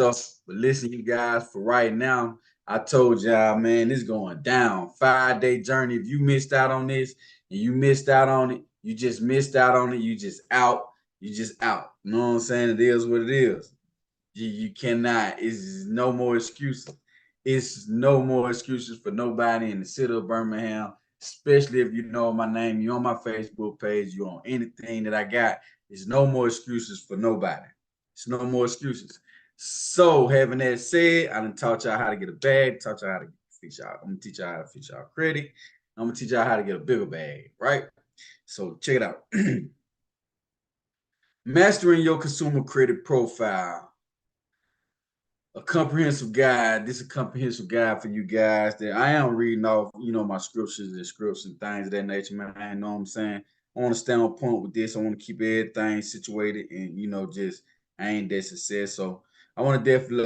stuff. But listen, you guys, for right now, I told y'all, man, it's going down. 5-day journey. If you missed out on this and you missed out on it, you just missed out on it. You just out. You just out. You know what I'm saying? It is what it is. You cannot. It's no more excuses. It's no more excuses for nobody in the city of Birmingham, especially if you know my name. You on my Facebook page. You on anything that I got. There's no more excuses for nobody. It's no more excuses. So having that said, I done taught y'all how to get a bag. Taught y'all how to fix y'all. I'm gonna teach y'all how to fix y'all credit. I'm gonna teach y'all how to get a bigger bag. Right. So check it out. Mastering your consumer credit profile, a comprehensive guide. This is a comprehensive guide for you guys that I am reading off, my scriptures and scripts and things of that nature, man. You know what I'm saying? I want to stay on point with this. I want to keep everything situated and, just aim that success. So I want to definitely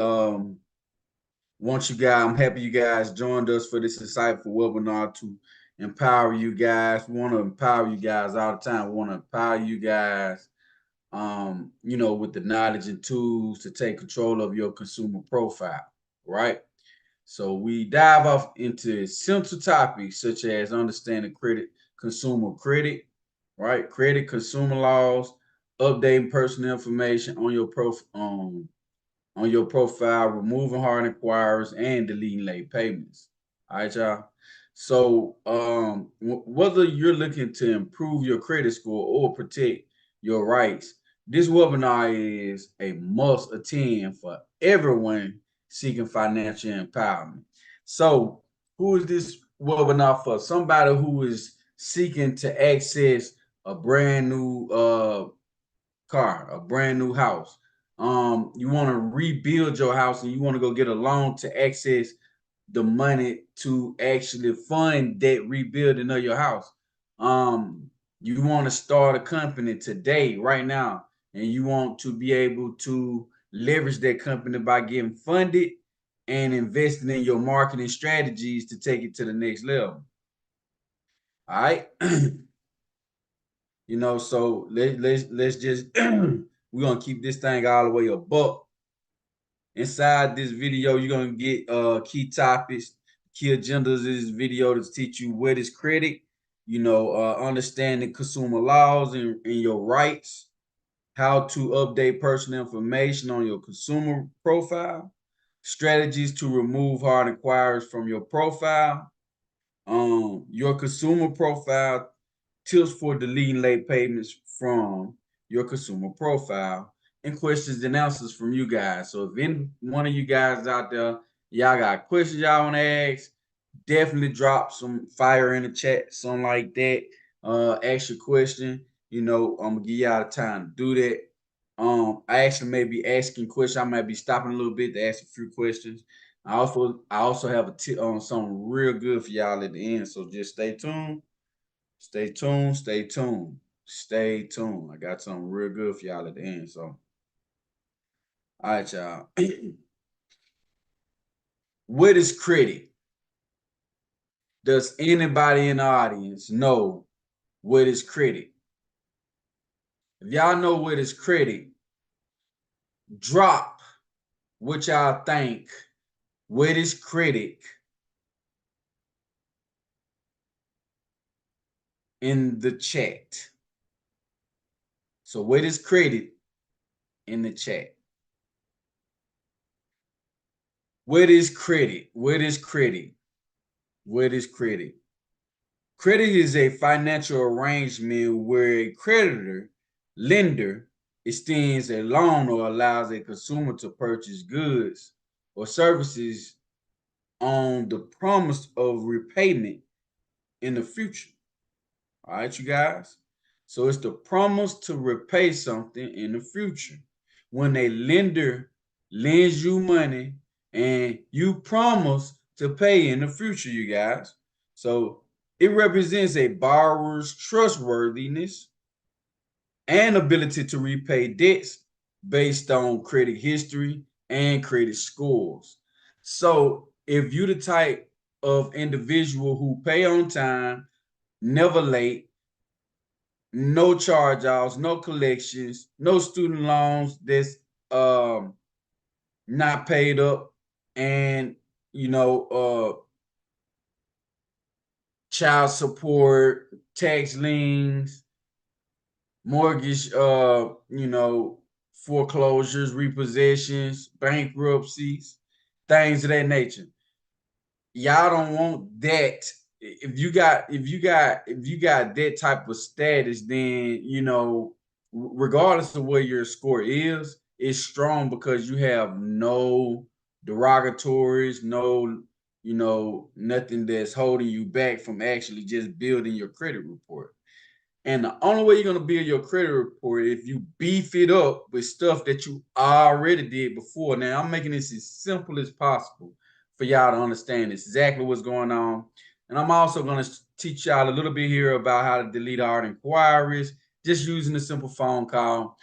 want you guys, I'm happy you guys joined us for this insightful webinar to empower you guys. We want to empower you guys all the time. We want to empower you guys with the knowledge and tools to take control of your consumer profile, right? So we dive off into essential topics such as understanding consumer credit, right? Credit, consumer laws, updating personal information on your profile, removing hard inquiries, and deleting late payments. All right, y'all. So whether you're looking to improve your credit score or protect your rights, this webinar is a must attend for everyone seeking financial empowerment. So who is this webinar for? Somebody who is seeking to access a brand new car, a brand new house. You want to rebuild your house and you want to go get a loan to access the money to actually fund that rebuilding of your house. You want to start a company today, right now, and you want to be able to leverage that company by getting funded and investing in your marketing strategies to take it to the next level. All right. So let's just we're gonna keep this thing all the way a buck. Inside this video, you're gonna get key topics, key agendas of this video to teach you what is credit, understanding consumer laws and your rights, how to update personal information on your consumer profile, strategies to remove hard inquiries from your profile, your consumer profile, tips for deleting late payments from your consumer profile, and questions and answers from you guys. So if any one of you guys out there, y'all got questions y'all want to ask, definitely drop some fire in the chat, something like that. Ask your question. I'm gonna give y'all the time to do that. I actually may be asking questions. I might be stopping a little bit to ask a few questions. I also have a tip on something real good for y'all at the end. So just stay tuned. Stay tuned. Stay tuned. Stay tuned. I got something real good for y'all at the end. So, all right, y'all. What is credit? Does anybody in the audience know what is credit? If y'all know what is credit, drop what y'all think. What is credit in the chat? So, what is credit in the chat? What is credit? What is credit? What is credit? Credit is a financial arrangement where a creditor, lender, extends a loan or allows a consumer to purchase goods or services on the promise of repayment in the future. All right, you guys? So it's the promise to repay something in the future. When a lender lends you money and you promise to pay in the future, you guys. So it represents a borrower's trustworthiness and ability to repay debts based on credit history and credit scores. So if you're the type of individual who pay on time, never late, no charge-offs, no collections, no student loans that's not paid up, and child support, tax liens, mortgage, foreclosures, repossessions, bankruptcies, things of that nature. Y'all don't want that. If you got that type of status, then regardless of what your score is, it's strong because you have no derogatories, no, nothing that's holding you back from actually just building your credit report. And the only way you're gonna build your credit report if you beef it up with stuff that you already did before. Now I'm making this as simple as possible for y'all to understand exactly what's going on. And I'm also gonna teach y'all a little bit here about how to delete hard inquiries just using a simple phone call.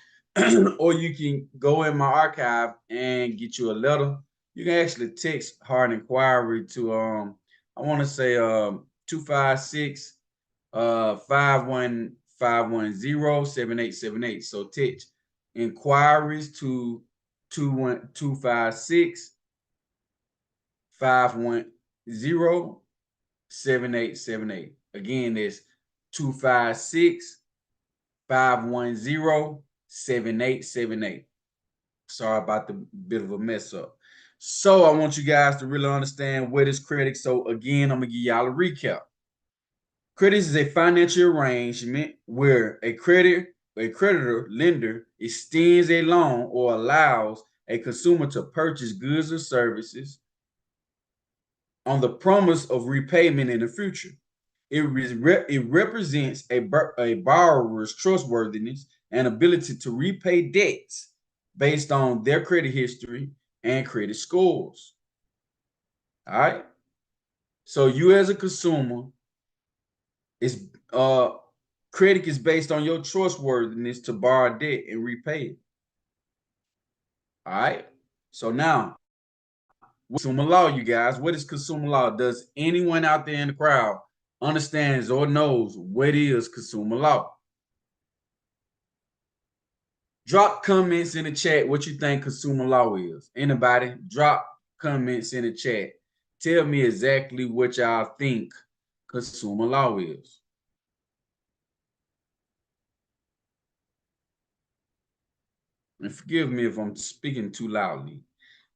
Or you can go in my archive and get you a letter. You can actually text hard inquiry to I want to say 256 515107878. So text inquiries to 256 5107878. Again, it's 256 5107878. Sorry about the bit of a mess up. So I want you guys to really understand what is credit. So again, I'm gonna give y'all a recap. Credit is a financial arrangement where a creditor lender extends a loan or allows a consumer to purchase goods or services on the promise of repayment in the future. It represents a borrower's trustworthiness and ability to repay debts based on their credit history and credit scores. All right. So you as a consumer is credit is based on your trustworthiness to borrow debt and repay it. All right. So now, consumer law, you guys. What is consumer law? Does anyone out there in the crowd understands or knows what is consumer law? Drop comments in the chat what you think consumer law is. Anybody? Drop comments in the chat. Tell me exactly what y'all think consumer law is. And forgive me if I'm speaking too loudly,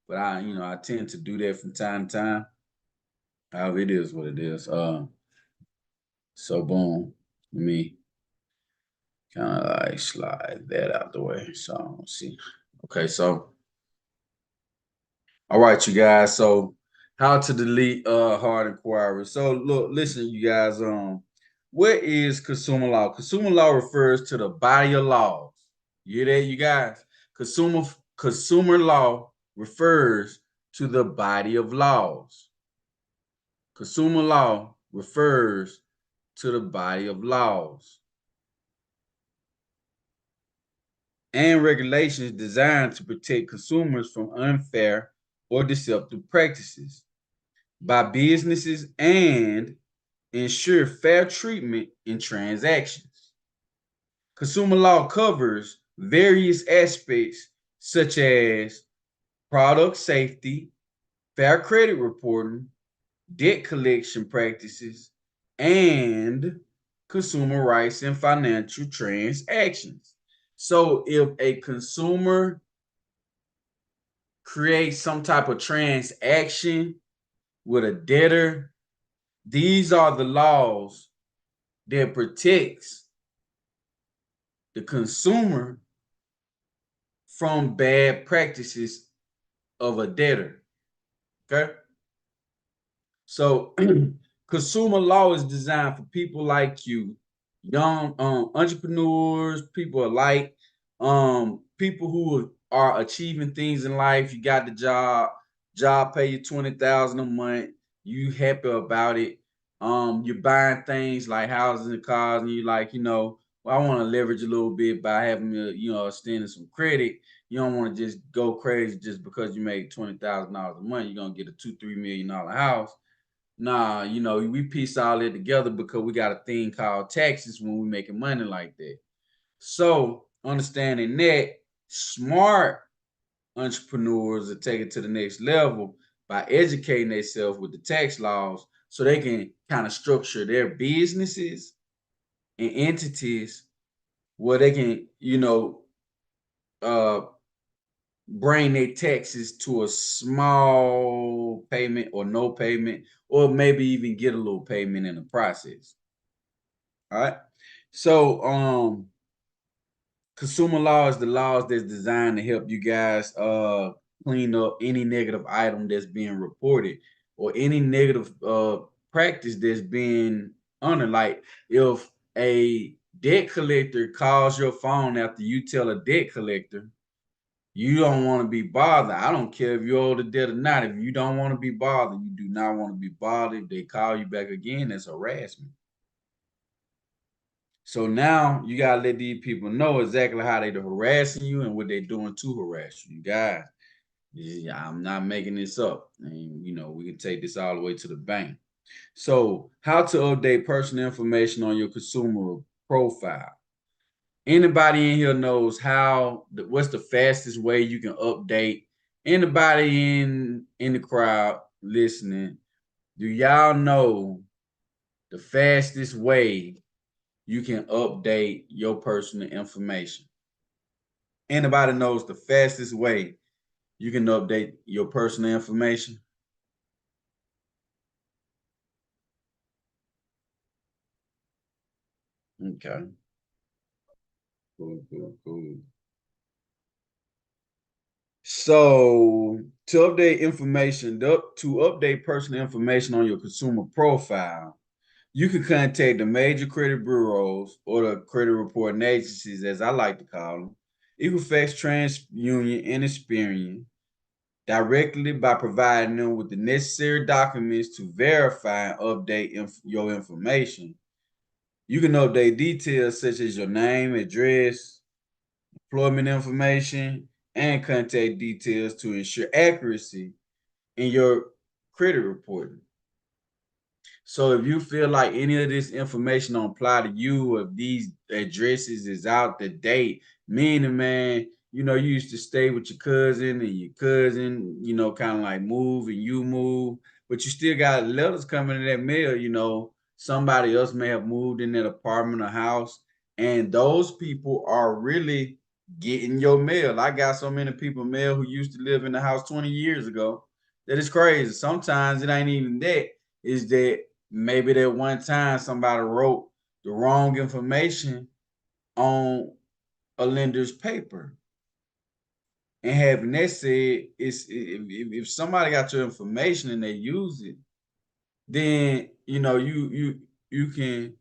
but I tend to do that from time to time. However, it is what it is. So boom, let me kind of like slide that out the way. So let's see. Okay, so all right, you guys. So how to delete hard inquiry. So look, listen, you guys. What is consumer law? Consumer law refers to the body of laws. You hear that, you guys? Consumer law refers to the body of laws. Consumer law refers to the body of laws and regulations designed to protect consumers from unfair or deceptive practices by businesses and ensure fair treatment in transactions. Consumer law covers various aspects such as product safety, fair credit reporting, debt collection practices, and consumer rights and financial transactions. So if a consumer creates some type of transaction with a debtor, these are the laws that protects the consumer from bad practices of a debtor. Okay. So consumer law is designed for people like you, young entrepreneurs, people alike, people who are achieving things in life. You got the job pay you 20,000 a month, you happy about it. You're buying things like houses and cars, and you like, well, I want to leverage a little bit by having extending some credit. You don't want to just go crazy just because you make $20,000 a month. You're gonna get a $2-3 million house. Nah, we piece all that together because we got a thing called taxes when we making money like that. So understanding that, smart entrepreneurs to take it to the next level by educating themselves with the tax laws so they can kind of structure their businesses and entities where they can, uh, bring their taxes to a small payment or no payment, or maybe even get a little payment in the process. All right. So, consumer law is the laws that's designed to help you guys clean up any negative item that's being reported or any negative practice that's being under. Like if a debt collector calls your phone after you tell a debt collector you don't want to be bothered. I don't care if you owe the debt or not. If you don't want to be bothered, you do not want to be bothered. If they call you back again, that's harassment. So now you gotta let these people know exactly how they're harassing you and what they're doing to harass you. Guys, I'm not making this up. And we can take this all the way to the bank. So, how to update personal information on your consumer profile. Anybody in here knows what's the fastest way you can update? Anybody in the crowd listening, do y'all know the fastest way you can update your personal information? Anybody knows the fastest way you can update your personal information? Okay. Cool, cool, cool. So to update personal information on your consumer profile, you can contact the major credit bureaus or the credit reporting agencies, as I like to call them, Equifax, TransUnion, and Experian, directly by providing them with the necessary documents to verify and update your information. You can update details such as your name, address, employment information, and contact details to ensure accuracy in your credit reporting. So if you feel like any of this information don't apply to you, or if these addresses is out the date, meaning, man, you used to stay with your cousin and your cousin, kind of like move and you move, but you still got letters coming in that mail, somebody else may have moved in that apartment or house, and those people are really getting your mail. I got so many people mail who used to live in the house 20 years ago that it's crazy. Sometimes it ain't even that. Is that maybe that one time somebody wrote the wrong information on a lender's paper. And having that said, if somebody got your information and they use it, then you can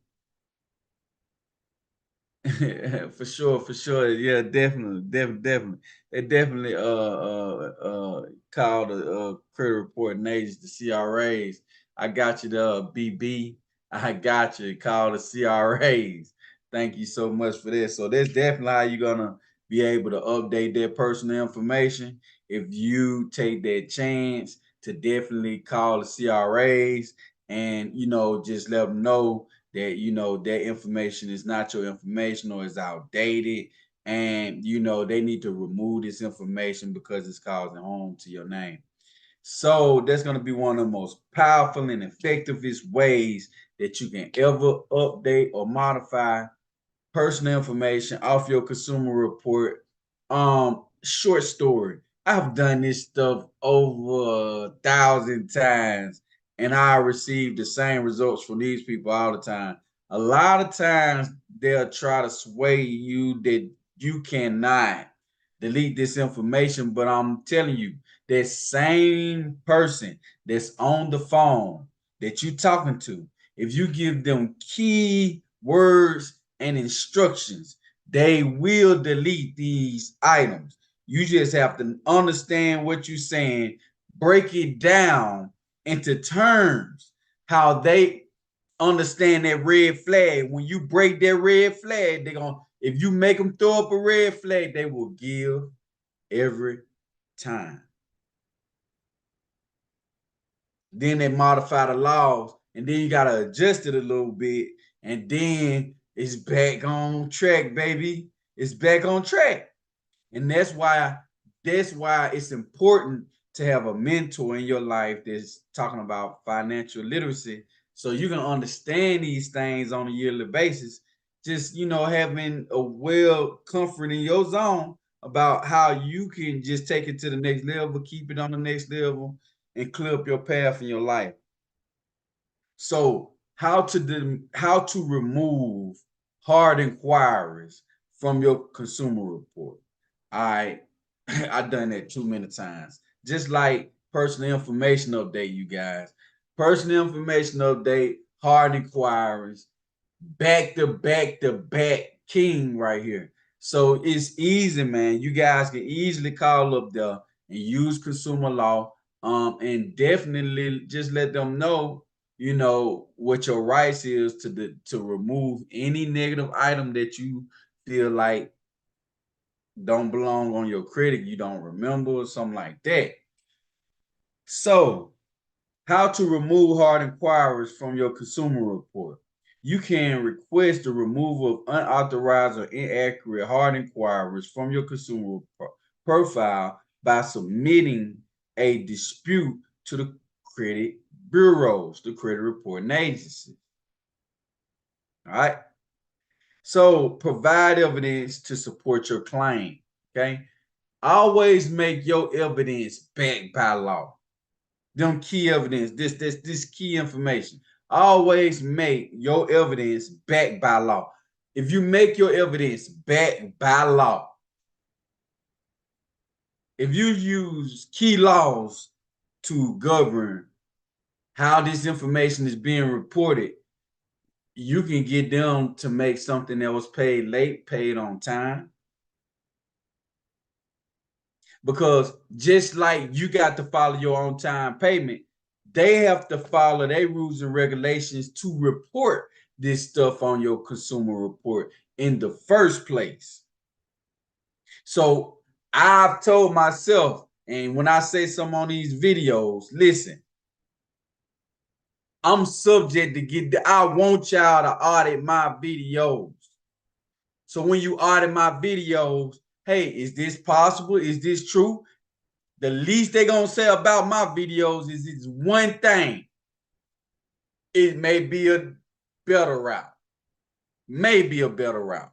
for sure. Yeah, definitely. They definitely called the credit reporting agents, the CRAs. I got you the BB. I got you. Call the CRAs. Thank you so much for this. So that's definitely how you're gonna be able to update their personal information. If you take that chance to definitely call the CRAs and just let them know that that information is not your information or is outdated, and they need to remove this information because it's causing harm to your name. So that's going to be one of the most powerful and effectivest ways that you can ever update or modify personal information off your consumer report. Short story. I've done this stuff over 1,000 times, and I receive the same results from these people all the time. A lot of times they'll try to sway you that you cannot delete this information, but I'm telling you, that same person that's on the phone that you talking to, if you give them key words and instructions, they will delete these items. You just have to understand what you're saying, break it down into terms, how they understand that red flag. When you break that red flag, they're gonna, if you make them throw up a red flag, they will give every time. Then they modify the laws, and then you gotta adjust it a little bit, and then it's back on track, baby. It's back on track. And that's why that's why it's important to have a mentor in your life that's talking about financial literacy, so you can understand these things on a yearly basis. Just, having a well comfort in your zone about how you can just take it to the next level, keep it on the next level, and clear up your path in your life. So how to remove hard inquiries from your consumer report. I I've done that too many times. Just like personal information update, you guys. Personal information update, hard inquiries, back to back to back king right here. So it's easy, man. You guys can easily call up there and use consumer law. And definitely just let them know, what your rights is to remove any negative item that you feel like don't belong on your credit, you don't remember, or something like that. So, how to remove hard inquiries from your consumer report. You can request the removal of unauthorized or inaccurate hard inquiries from your consumer profile by submitting a dispute to the credit bureaus, the credit reporting agencies. All right. So provide evidence to support your claim. Okay. Always make your evidence backed by law. Them key evidence, this key information. Always make your evidence backed by law. If you make your evidence backed by law, if you use key laws to govern how this information is being reported, you can get them to make something that was paid late, paid on time. Because just like you got to follow your on time payment, they have to follow their rules and regulations to report this stuff on your consumer report in the first place. So I've told myself, and when I say something on these videos, listen, I'm subject to I want y'all to audit my videos. So when you audit my videos, hey, is this possible? Is this true? The least they're gonna say about my videos is it's one thing. It may be a better route. Maybe a better route.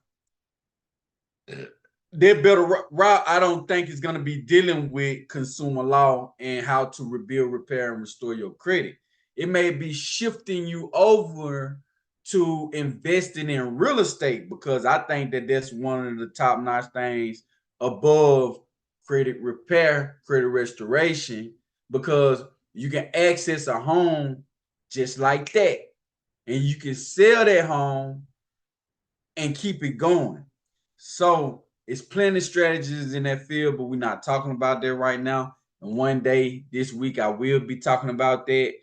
Their better route, I don't think, is gonna be dealing with consumer law and how to rebuild, repair, and restore your credit. It may be shifting you over to investing in real estate, because I think that that's one of the top notch things above credit repair, credit restoration, because you can access a home just like that, and you can sell that home and keep it going. So it's plenty of strategies in that field, but we're not talking about that right now. And one day this week I will be talking about that,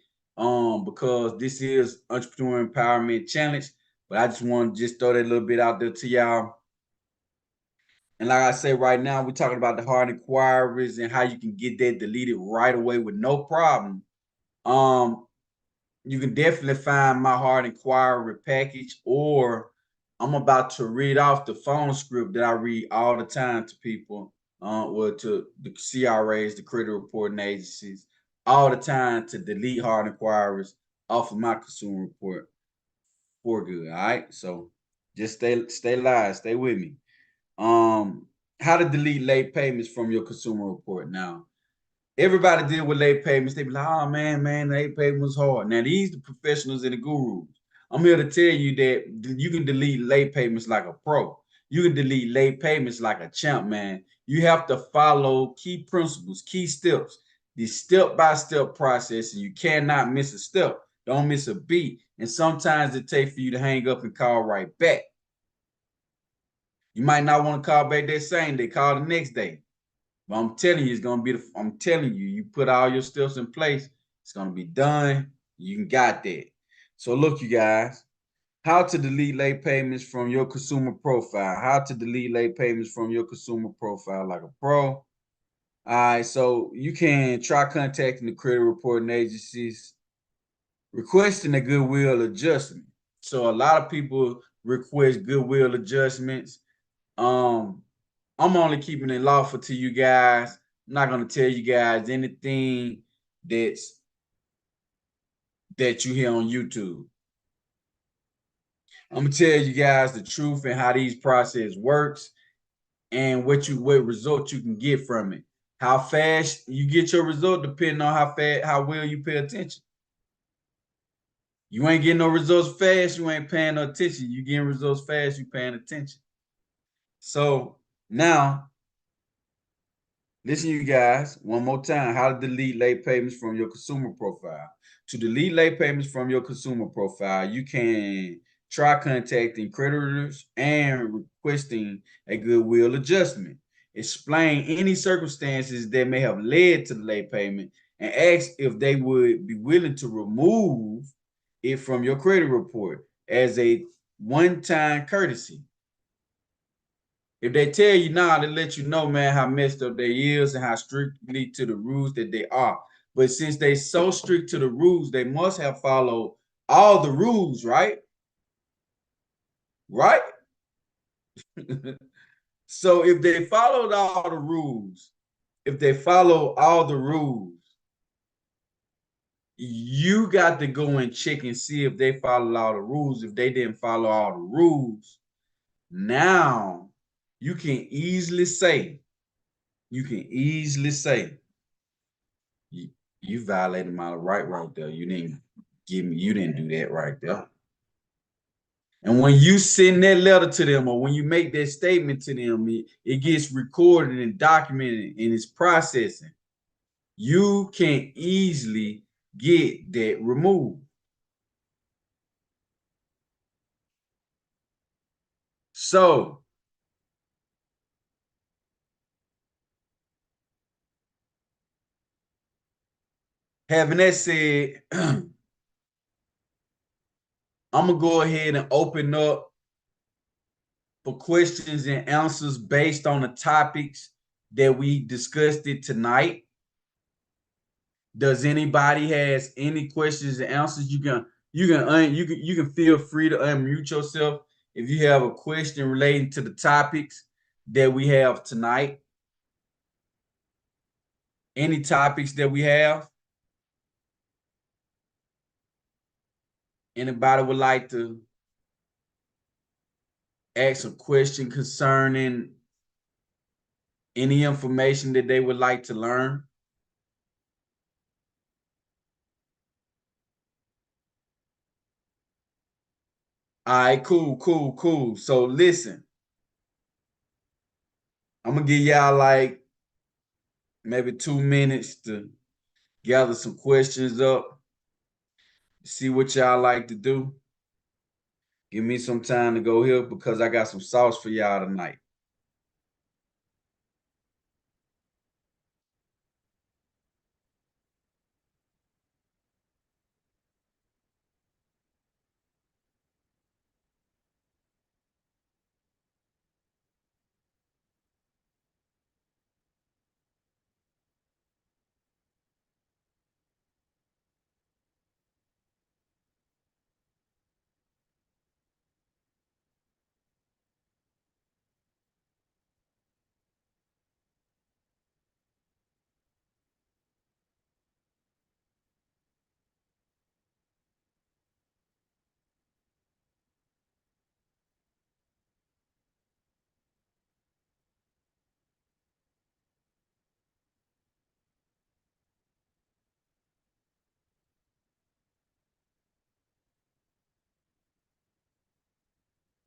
because this is Entrepreneur Empowerment Challenge. But I just want to just throw that little bit out there to y'all. And like I say, right now we're talking about the hard inquiries and how you can get that deleted right away with no problem. Um, you can definitely find my hard inquiry package, or I'm about to read off the phone script that I read all the time to people, or to the CRAs, the credit reporting agencies, all the time, to delete hard inquiries off of my consumer report for good. All right. So just stay live, stay with me. Um, how to delete late payments from your consumer report. Now, everybody deal with late payments. They be like, oh man, late payment was hard. Now these the professionals and the gurus. I'm here to tell you that you can delete late payments like a pro. You can delete late payments like a champ, man. You have to follow key principles, key steps, the step-by-step process, and you cannot miss a step. Don't miss a beat. And sometimes it takes for you to hang up and call right back. You might not want to call back that same day, call the next day. But I'm telling you, it's gonna be I'm telling you, you put all your steps in place, it's gonna be done. You got that. So look, you guys, how to delete late payments from your consumer profile. How to delete late payments from your consumer profile like a pro. All right, so you can try contacting the credit reporting agencies, requesting a goodwill adjustment. So a lot of people request goodwill adjustments. Um, I'm only keeping it lawful to you guys. I'm not gonna tell you guys anything that you hear on YouTube. I'm gonna tell you guys the truth and how these process works and what result you can get from it. How fast you get your result depending on how well you pay attention. You ain't getting no results fast, you ain't paying no attention. You getting results fast, you paying attention. So now, listen, you guys, one more time. How to delete late payments from your consumer profile. To delete late payments from your consumer profile, you can try contacting creditors and requesting a goodwill adjustment. Explain any circumstances that may have led to the late payment and ask if they would be willing to remove it from your credit report as a one-time courtesy. If they tell you now, they let you know, man, how messed up they is and how strictly to the rules that they are. But since they so strict to the rules, they must have followed all the rules, right? Right? So if they followed all the rules, if they follow all the rules, you got to go and check and see if they followed all the rules. If they didn't follow all the rules, now you can easily say, you can easily say, you violated my right there. You didn't you didn't do that right there. And when you send that letter to them or when you make that statement to them, it gets recorded and documented and it's processing. You can easily get that removed. So having that said, I'm gonna go ahead and open up for questions and answers based on the topics that we discussed it tonight. Does anybody has any questions and answers? You can feel free to unmute yourself if you have a question relating to the topics that we have tonight. Any topics that we have? Anybody would like to ask a question concerning any information that they would like to learn? All right, cool. So listen, I'm gonna give y'all like maybe 2 minutes to gather some questions up, see what y'all like to do. Give me some time to go here because I got some sauce for y'all tonight.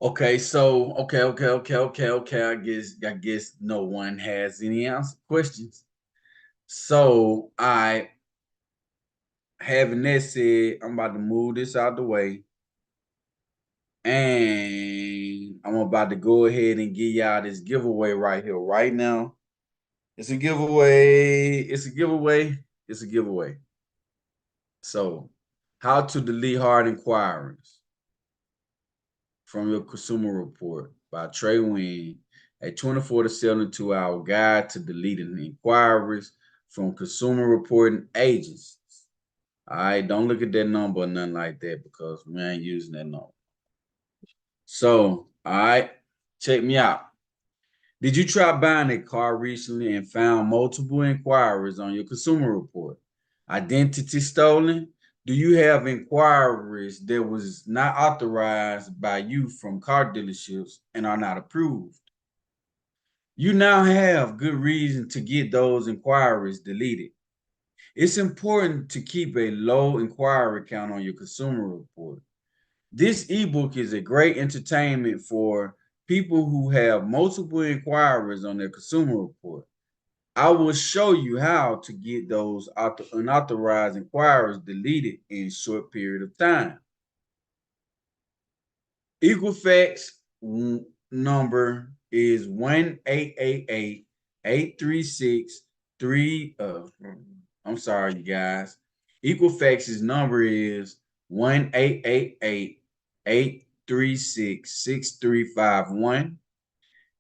Okay. I guess no one has any answer questions. So I having that said, I'm about to move this out the way. And I'm about to go ahead and give y'all this giveaway right here, right now. It's a giveaway. It's a giveaway. It's a giveaway. So, how to delete hard inquiries from your consumer report by Trey Wynn, a 24 to 72-hour guide to deleting inquiries from consumer reporting agencies. All right, don't look at that number or nothing like that because we ain't using that number. So, all right, check me out. Did you try buying a car recently and found multiple inquiries on your consumer report? Identity stolen? Do you have inquiries that was not authorized by you from car dealerships and are not approved? You now have good reason to get those inquiries deleted. It's important to keep a low inquiry count on your consumer report. This ebook is a great entertainment for people who have multiple inquiries on their consumer report. I will show you how to get those unauthorized inquiries deleted in a short period of time. Equifax number is 1-888-836-3. I'm sorry, you guys. Equifax's number is 1-888-836-6351.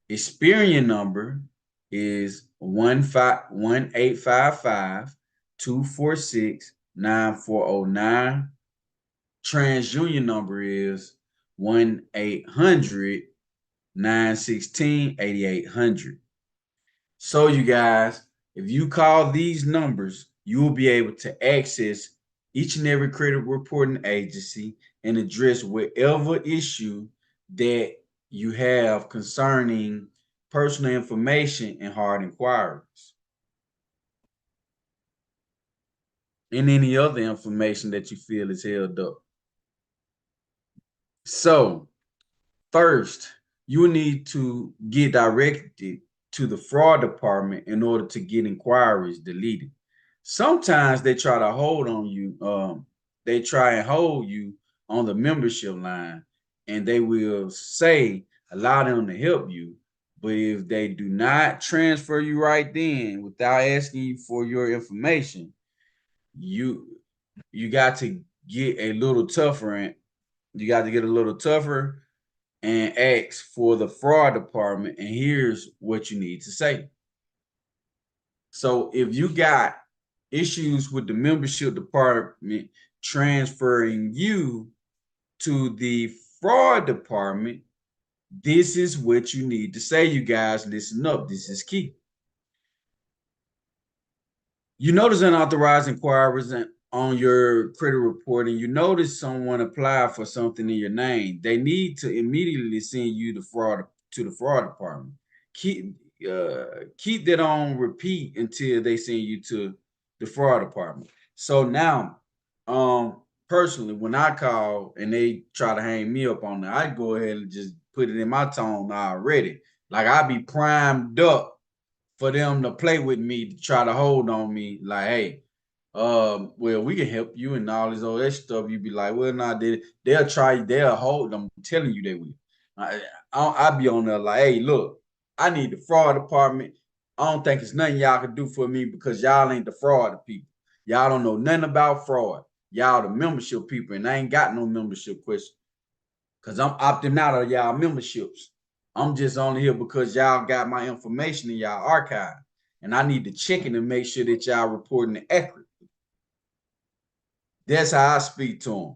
Experian number is 1-855-246-9409. TransUnion number is 1-800-916-8800. So you guys, if you call these numbers, you will be able to access each and every credit reporting agency and address whatever issue that you have concerning personal information and hard inquiries and any other information that you feel is held up. So first, you need to get directed to the fraud department in order to get inquiries deleted. Sometimes they try to hold on you. They try and hold you on the membership line, and they will say allow them to help you. But if they do not transfer you right then without asking you for your information, you got to get a little tougher, and you got to get a little tougher and ask for the fraud department. And here's what you need to say. So if you got issues with the membership department transferring you to the fraud department, this is what you need to say. You guys, listen up. This is key. You notice unauthorized inquiries on your credit report, and you notice someone applied for something in your name. They need to immediately send you the fraud to the fraud department. Keep that on repeat until they send you to the fraud department. So now, personally, when I call and they try to hang me up on that, I go ahead and just put it in my tone already. Like I be primed up for them to play with me to try to hold on me. Like, hey, well, we can help you and all this other stuff. You be like, well, nah, they'll try, they'll hold them, I'm telling you they will. I be on there like, hey, look, I need the fraud department. I don't think it's nothing y'all can do for me because y'all ain't the fraud people. Y'all don't know nothing about fraud. Y'all the membership people, and I ain't got no membership question because I'm opting out of y'all memberships. I'm just on here because y'all got my information in y'all archive, and I need to check it and make sure that y'all reporting it accurate. That's how I speak to them,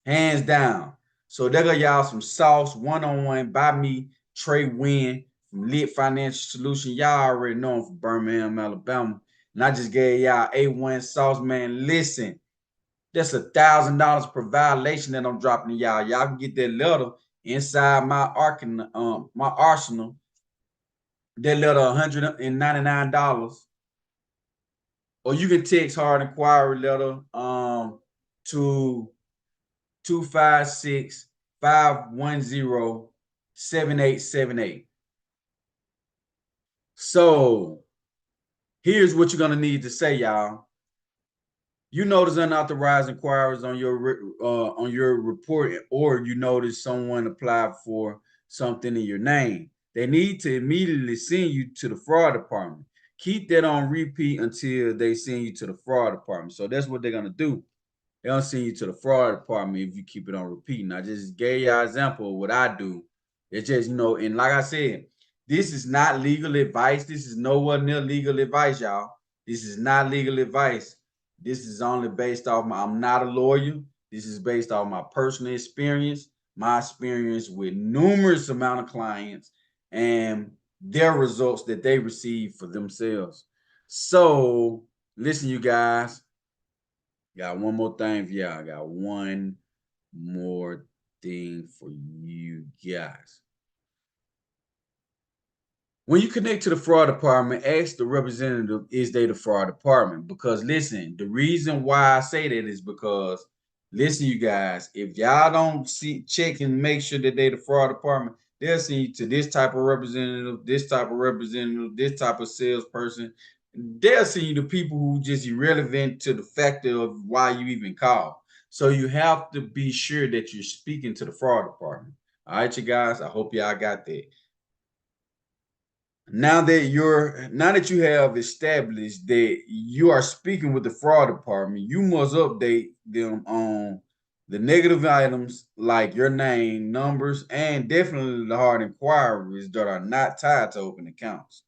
hands down. So there go y'all some sauce one-on-one by me, Trey Wynn from Lit Financial Solution. Y'all already know him from Birmingham, Alabama. And I just gave y'all A1 sauce, man. Listen, that's $1,000 per violation that I'm dropping to y'all. Y'all can get that letter inside my arsenal. That letter $199. Or you can text hard inquiry letter to 256-510-7878. So here's what you're gonna need to say, y'all. You notice unauthorized inquiries on your report, or you notice someone applied for something in your name. They need to immediately send you to the fraud department. Keep that on repeat until they send you to the fraud department. So that's what they're gonna do. They're gonna send you to the fraud department if you keep it on repeat. And I just gave you an example of what I do. It's just, and like I said, this is not legal advice. This is nowhere near legal advice, y'all. This is not legal advice. This is only based off I'm not a lawyer. This is based off my personal experience, my experience with numerous amount of clients, and their results that they receive for themselves. So listen, you guys, got one more thing for y'all. I got one more thing for you guys. When you connect to the fraud department, ask the representative, is they the fraud department? Because listen, the reason why I say that is because, listen, you guys, if y'all don't check and make sure that they the fraud department, they'll send you to this type of representative, this type of representative, this type of salesperson. They'll send you to people who just irrelevant to the factor of why you even call. So you have to be sure that you're speaking to the fraud department. All right, you guys, I hope y'all got that. Now that you have established that you are speaking with the fraud department, you must update them on the negative items like your name, numbers, and definitely the hard inquiries that are not tied to open accounts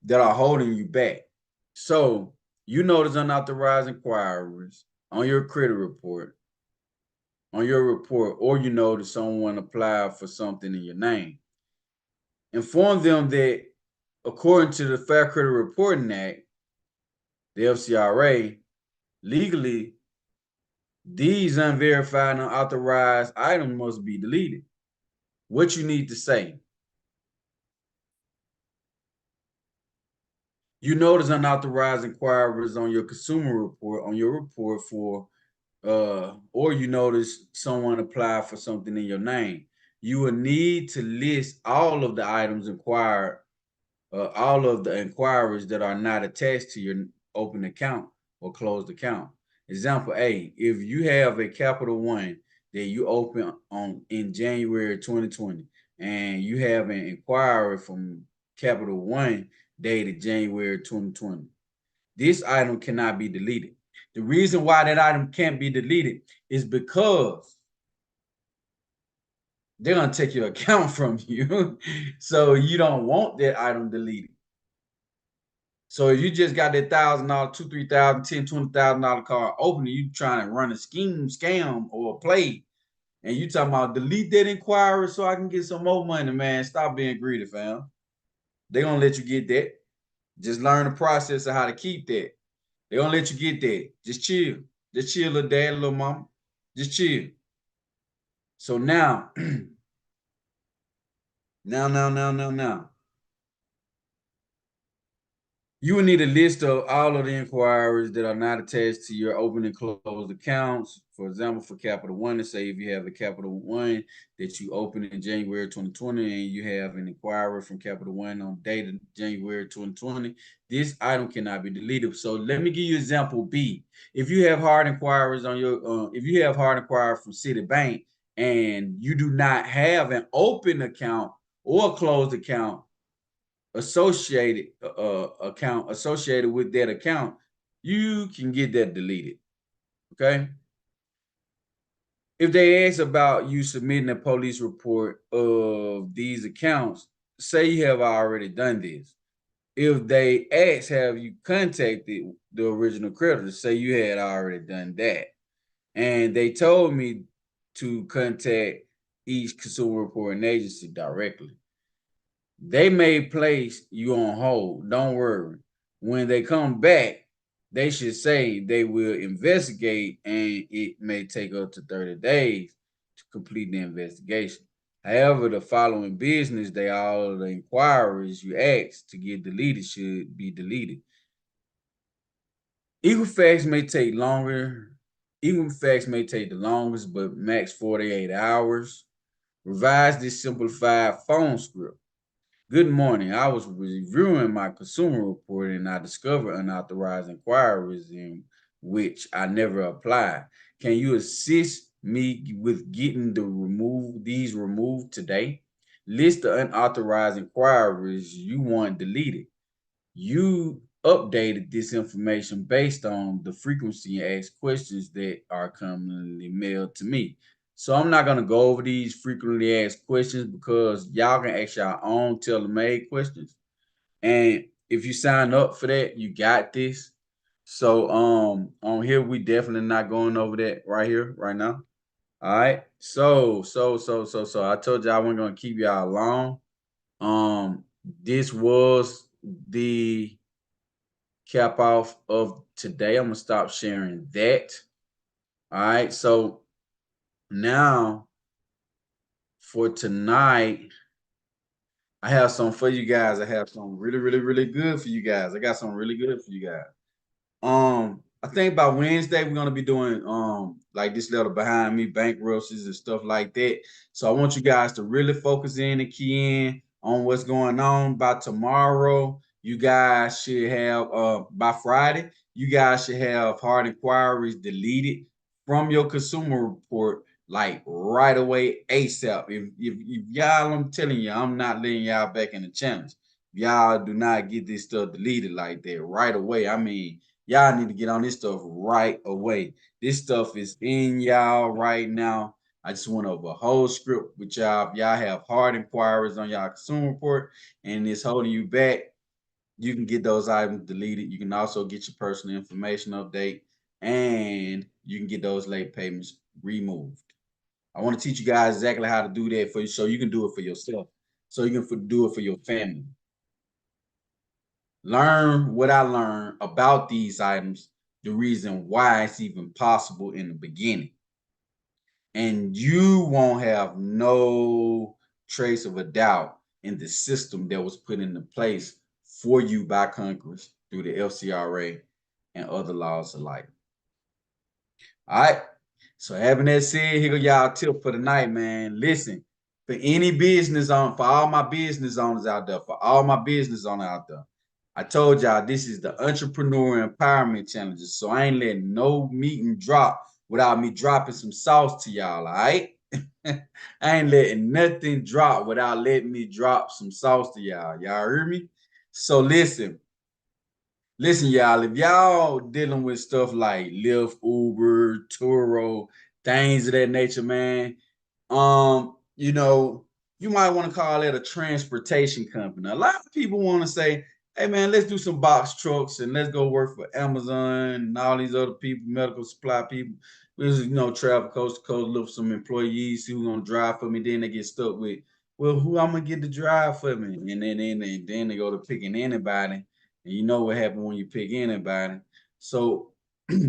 that are holding you back. So you notice unauthorized inquiries on your credit report, or you notice someone applied for something in your name. Inform them that according to the Fair Credit Reporting Act, the FCRA, legally, these unverified and unauthorized items must be deleted. What you need to say. You notice unauthorized inquiries on your consumer report, or you notice someone applied for something in your name. You will need to list all of the items inquired, all of the inquiries that are not attached to your open account or closed account. Example A, if you have a Capital One that you open in January 2020 and you have an inquiry from Capital One dated January 2020, this item cannot be deleted. The reason why that item can't be deleted is because they're going to take your account from you. So you don't want that item deleted. So if you just got that $1,000, two, 3,000, $10,000, $20,000 card open, and you trying to run a scheme, scam, or a play, and you talking about delete that inquiry so I can get some more money, man. Stop being greedy, fam. They gonna let you get that. Just learn the process of how to keep that. They gonna let you get that. Just chill. Just chill, little dad, little mama. Just chill. So now, now. You will need a list of all of the inquiries that are not attached to your open and closed accounts. For example, for Capital One, to say if you have a Capital One that you opened in January 2020 and you have an inquiry from Capital One on dated January 2020, this item cannot be deleted. So let me give you example B. If you have hard inquiries on your, if you have hard inquiry from Citibank and you do not have an open account or a closed account, account associated with that account, you can get that deleted. Okay. If they ask about you submitting a police report of these accounts, say you have already done this. If they ask, have you contacted the original creditor, say you had already done that. And they told me to contact each consumer reporting agency directly. They may place you on hold. Don't worry. When they come back, they should say they will investigate, and it may take up to 30 days to complete the investigation. However, the following business day, all of the inquiries you asked to get deleted should be deleted. Equifax may take longer. Equifax may take the longest, but max 48 hours. Revise this simplified phone script. Good morning. I was reviewing my consumer report and I discovered unauthorized inquiries in which I never applied. Can you assist me with getting these removed today? List the unauthorized inquiries you want deleted. You updated this information based on the frequency and asked questions that are commonly mailed to me. So I'm not going to go over these frequently asked questions because y'all can ask your own tailor-made questions. And if you sign up for that, you got this. So on here, we definitely not going over that right here, right now. All right. So I told you I wasn't gonna keep y'all long. This was the cap off of today. I'm gonna stop sharing that. All right, so now for tonight, I have something for you guys. I have something really, really, really good for you guys. I got something really good for you guys. I think by Wednesday we're gonna be doing like this little behind me bankruptcies and stuff like that. So I want you guys to really focus in and key in on what's going on. By tomorrow, you guys should have by Friday, you guys should have hard inquiries deleted from your consumer report like right away ASAP. If y'all, I'm telling you, I'm not letting y'all back in the challenge. Y'all do not get this stuff deleted like that right away. I mean, y'all need to get on this stuff right away. This stuff is in y'all right now. I just went over a whole script with y'all. If y'all have hard inquiries on y'all consumer report and it's holding you back, you can get those items deleted. You can also get your personal information update and you can get those late payments removed. I want to teach you guys exactly how to do that for you so you can do it for yourself, so you can do it for your family. Learn what I learned about these items, the reason why it's even possible in the beginning. And you won't have no trace of a doubt in the system that was put into place for you by Congress through the FCRA and other laws alike. All right. So having that said, here go y'all tip for the night, man. Listen, for any business on, for all my business owners out there, for all my business owners out there, I told y'all this is the Entrepreneur Empowerment Challenges. So I ain't letting no meeting drop without me dropping some sauce to y'all, all right? I ain't letting nothing drop without letting me drop some sauce to y'all. Y'all hear me? So listen, y'all, if y'all dealing with stuff like Lyft, Uber, Turo, things of that nature, man, you know, you might want to call it a transportation company. A lot of people want to say, hey man, let's do some box trucks and let's go work for Amazon and all these other people, medical supply people. We just, travel coast to coast, look for some employees who gonna drive for me. Then they get stuck with, well, who I'm gonna get to drive for me? And then they go to picking anybody. And you know what happens when you pick anybody. So let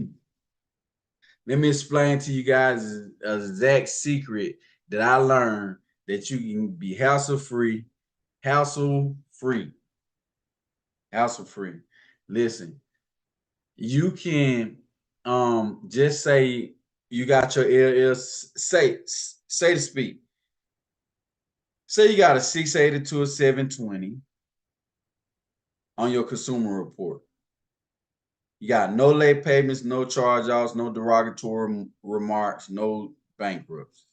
me explain to you guys an exact secret that I learned that you can be hassle free, hassle free. Listen, you can just say you got your LLC, say to speak. Say you got a 680 to a 720 on your consumer report. You got no late payments, no charge-offs, no derogatory remarks, no bankruptcy.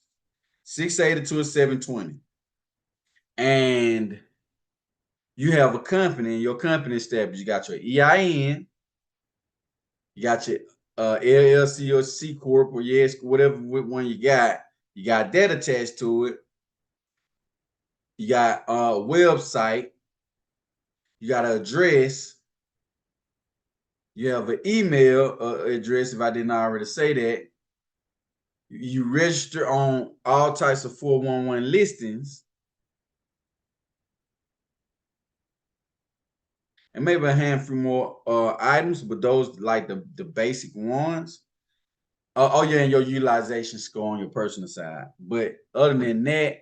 680 to a 720. And you have a company, and your company established. You got your EIN, you got your LLC or C Corp or yes, whatever one you got that attached to it. You got a website, you got an address, you have an email address, if I didn't already say that. You register on all types of 411 listings, and maybe a handful more items, but those like the basic ones. Oh yeah, and your utilization score on your personal side. But other than that,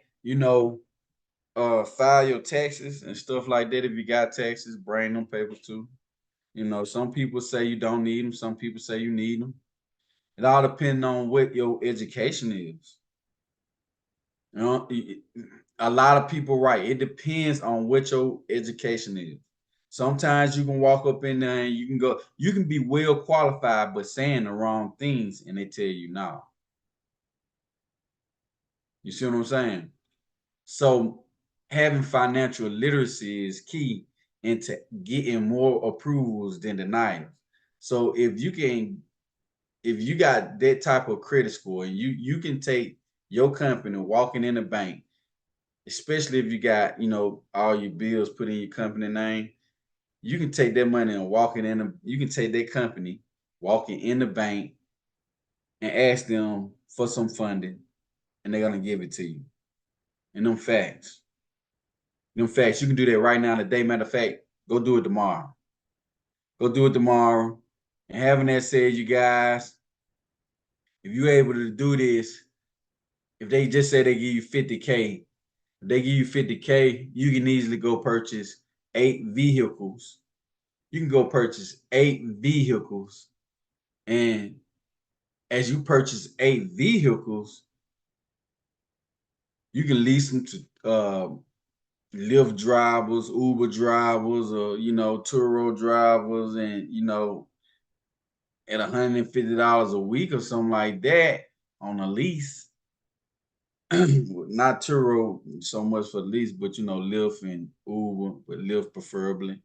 file your taxes and stuff like that. If you got taxes, bring them papers too. Some people say you don't need them. Some people say you need them. It all depends on what your education is. A lot of people, right? It depends on what your education is. Sometimes you can walk up in there and you can be well qualified, but saying the wrong things, and they tell you no. You see what I'm saying? So having financial literacy is key into getting more approvals than denials. So if you got that type of credit score and you can take your company walking in the bank, especially if you got, all your bills put in your company name, you can take that money and you can take that company walking in the bank and ask them for some funding and they're gonna give it to you. And them facts. Them facts. You can do that right now today. Matter of fact, go do it tomorrow. Go do it tomorrow. And having that said, you guys, if you're able to do this, if they just say they give you 50K, if they give you 50K, you can easily go purchase 8 vehicles. You can go purchase 8 vehicles. And as you purchase 8 vehicles, you can lease them to Lyft drivers, Uber drivers, or Turo drivers, and at $150 a week or something like that on a lease. Not Turo so much for the lease, but Lyft and Uber, but Lyft preferably.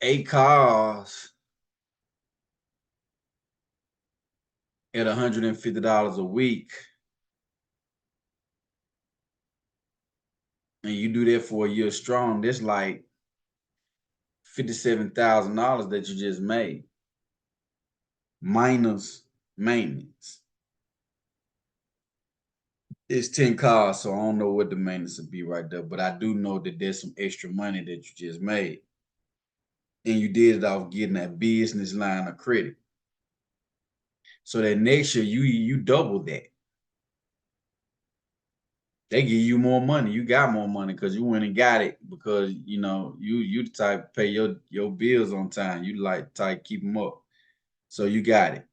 8 cars at $150 a week. And you do that for a year strong, that's like $57,000 that you just made, minus maintenance. It's 10 cars, so I don't know what the maintenance would be right there, but I do know that there's some extra money that you just made. And you did it off getting that business line of credit. So that next year you double that. They give you more money. You got more money because you went and got it because you the type to pay your bills on time. You like type keep them up. So you got it.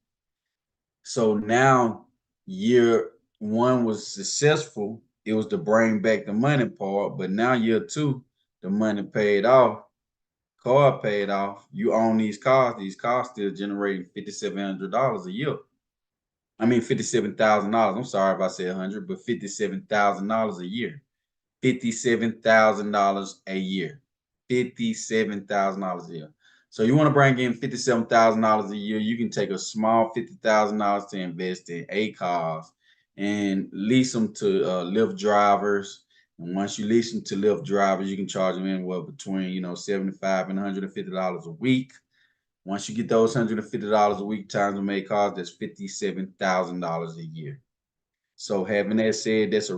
So now year one was successful. It was to bring back the money part, but now year two, the money paid off, car paid off. You own these cars. These cars still generating $5,700 a year. I mean $57,000. I'm sorry if I said 100, but $57,000 a year. $57,000 a year. $57,000 a year. So you want to bring in $57,000 a year, you can take a small $50,000 to invest in 8 cars and lease them to Lyft drivers. And once you lease them to Lyft drivers, you can charge them anywhere between $75 and $150 a week. Once you get those $150 a week times the 8 cars, that's $57,000 a year. So having that said, that's a